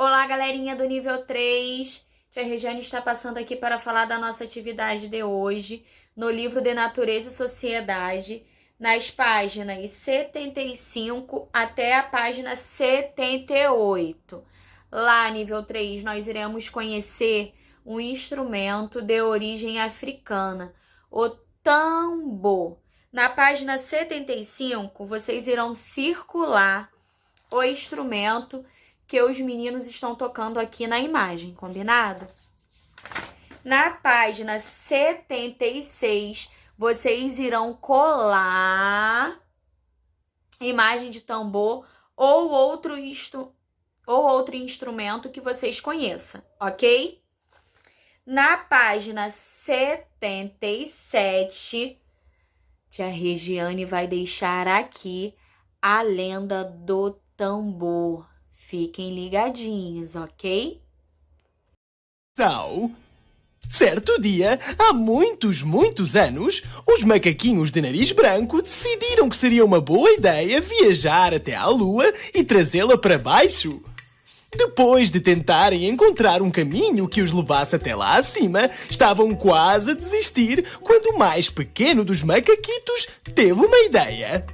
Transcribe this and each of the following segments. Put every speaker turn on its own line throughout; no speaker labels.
Olá, galerinha do nível 3. Tia Regiane está passando aqui para falar da nossa atividade de hoje no livro de Natureza e Sociedade, nas páginas 75 até a página 78. Lá, nível 3, nós iremos conhecer um instrumento de origem africana, o tambor. Na página 75, vocês irão circular o instrumento que os meninos estão tocando aqui na imagem, combinado? Na página 76, vocês irão colar imagem de tambor ou outro instrumento que vocês conheçam, ok? Na página 77, tia Regiane vai deixar aqui a lenda do tambor. Fiquem ligadinhos, ok?
Certo dia, há muitos anos, os macaquinhos de nariz branco decidiram que seria uma boa ideia viajar até à Lua e trazê-la para baixo. Depois de tentarem encontrar um caminho que os levasse até lá acima, estavam quase a desistir quando o mais pequeno dos macaquitos teve uma ideia.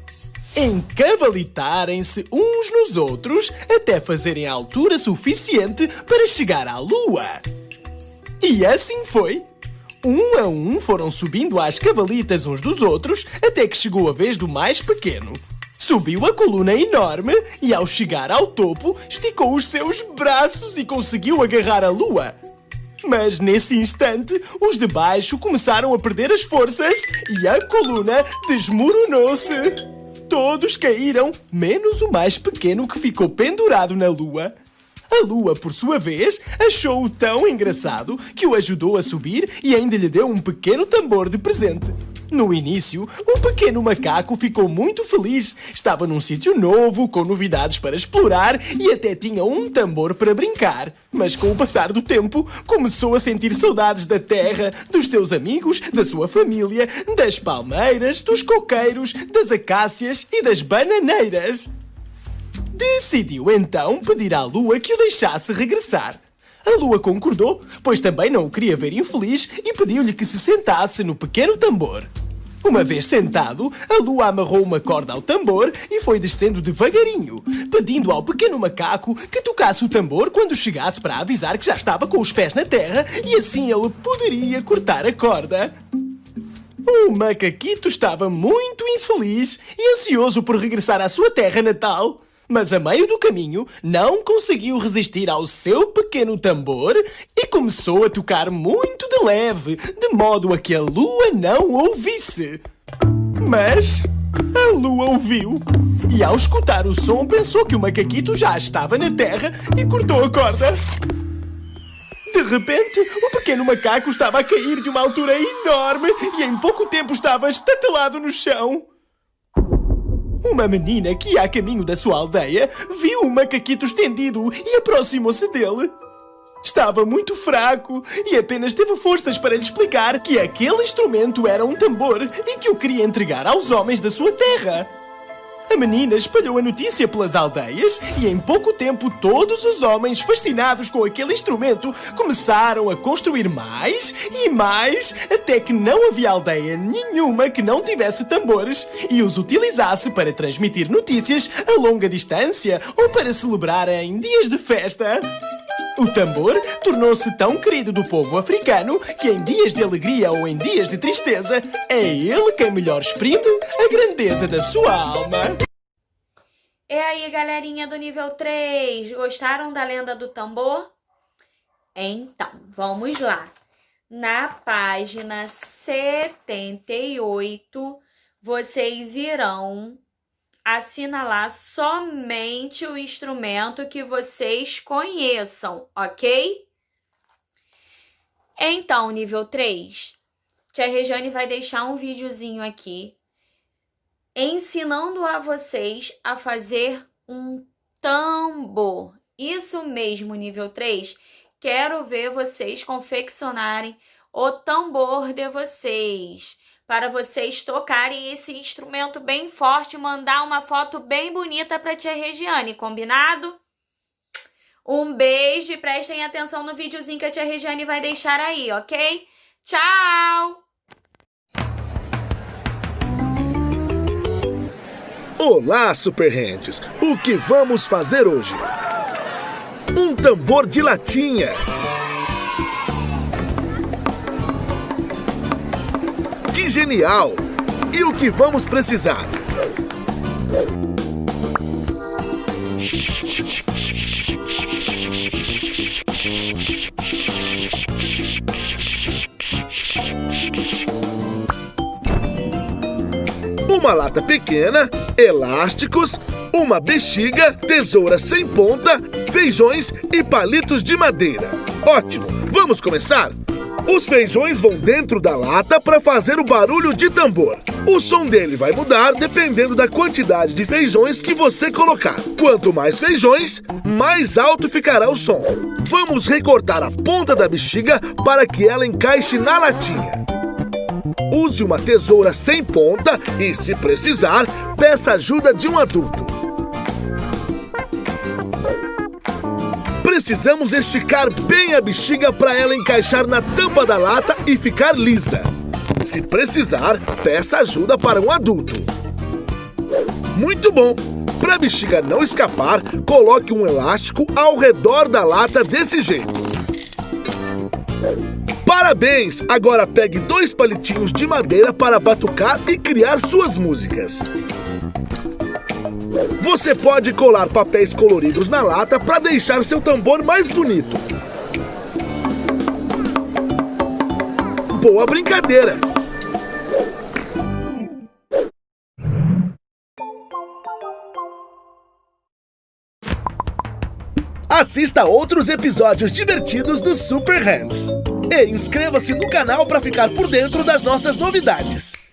Encavalitarem-se uns nos outros até fazerem a altura suficiente para chegar à Lua. E assim foi. Um a um foram subindo às cavalitas uns dos outros até que chegou a vez do mais pequeno. Subiu a coluna enorme e, ao chegar ao topo, esticou os seus braços e conseguiu agarrar a Lua. Mas nesse instante, os de baixo começaram a perder as forças e a coluna desmoronou-se. Todos caíram, menos o mais pequeno que ficou pendurado na Lua. A Lua, por sua vez, achou-o tão engraçado que o ajudou a subir e ainda lhe deu um pequeno tambor de presente. No início, o pequeno macaco ficou muito feliz. Estava num sítio novo, com novidades para explorar e até tinha um tambor para brincar. Mas com o passar do tempo, começou a sentir saudades da terra, dos seus amigos, da sua família, das palmeiras, dos coqueiros, das acácias e das bananeiras. Decidiu então pedir à Lua que o deixasse regressar. A Lua concordou, pois também não o queria ver infeliz e pediu-lhe que se sentasse no pequeno tambor. Uma vez sentado, a Lua amarrou uma corda ao tambor e foi descendo devagarinho, pedindo ao pequeno macaco que tocasse o tambor quando chegasse para avisar que já estava com os pés na terra e assim ele poderia cortar a corda. O macaquito estava muito infeliz e ansioso por regressar à sua terra natal. Mas a meio do caminho não conseguiu resistir ao seu pequeno tambor e começou a tocar muito de leve, de modo a que a Lua não ouvisse. Mas a Lua ouviu e, ao escutar o som, pensou que o macaquito já estava na terra e cortou a corda. De repente, o pequeno macaco estava a cair de uma altura enorme e em pouco tempo estava estatelado no chão. Uma menina que ia a caminho da sua aldeia viu o macaquito estendido e aproximou-se dele. Estava muito fraco e apenas teve forças para lhe explicar que aquele instrumento era um tambor e que o queria entregar aos homens da sua terra. A menina espalhou a notícia pelas aldeias e em pouco tempo todos os homens, fascinados com aquele instrumento, começaram a construir mais e mais, até que não havia aldeia nenhuma que não tivesse tambores e os utilizasse para transmitir notícias a longa distância ou para celebrar em dias de festa. O tambor tornou-se tão querido do povo africano que em dias de alegria ou em dias de tristeza, é ele quem melhor exprime a grandeza da sua alma.
E aí, galerinha do nível 3, gostaram da lenda do tambor? Então, vamos lá. Na página 78, vocês irão assinalar somente o instrumento que vocês conheçam, ok? Então, nível 3, tia Regiane vai deixar um videozinho aqui ensinando a vocês a fazer um tambor. Isso mesmo, nível 3. Quero ver vocês confeccionarem o tambor de vocês, para vocês tocarem esse instrumento bem forte e mandar uma foto bem bonita para tia Regiane, combinado? Um beijo e prestem atenção no videozinho que a tia Regiane vai deixar aí, ok? Tchau!
Olá, Super Hands! O que vamos fazer hoje? Um tambor de latinha. Que genial! E o que vamos precisar? Uma lata pequena, elásticos, uma bexiga, tesoura sem ponta, feijões e palitos de madeira. Ótimo! Vamos começar? Os feijões vão dentro da lata para fazer o barulho de tambor. O som dele vai mudar dependendo da quantidade de feijões que você colocar. Quanto mais feijões, mais alto ficará o som. Vamos recortar a ponta da bexiga para que ela encaixe na latinha. Use uma tesoura sem ponta e, se precisar, peça ajuda de um adulto. Precisamos esticar bem a bexiga para ela encaixar na tampa da lata e ficar lisa. Se precisar, peça ajuda para um adulto. Muito bom! Para a bexiga não escapar, coloque um elástico ao redor da lata desse jeito. Parabéns! Agora pegue 2 palitinhos de madeira para batucar e criar suas músicas. Você pode colar papéis coloridos na lata para deixar seu tambor mais bonito. Boa brincadeira! Assista a outros episódios divertidos do Super Hands. E inscreva-se no canal para ficar por dentro das nossas novidades.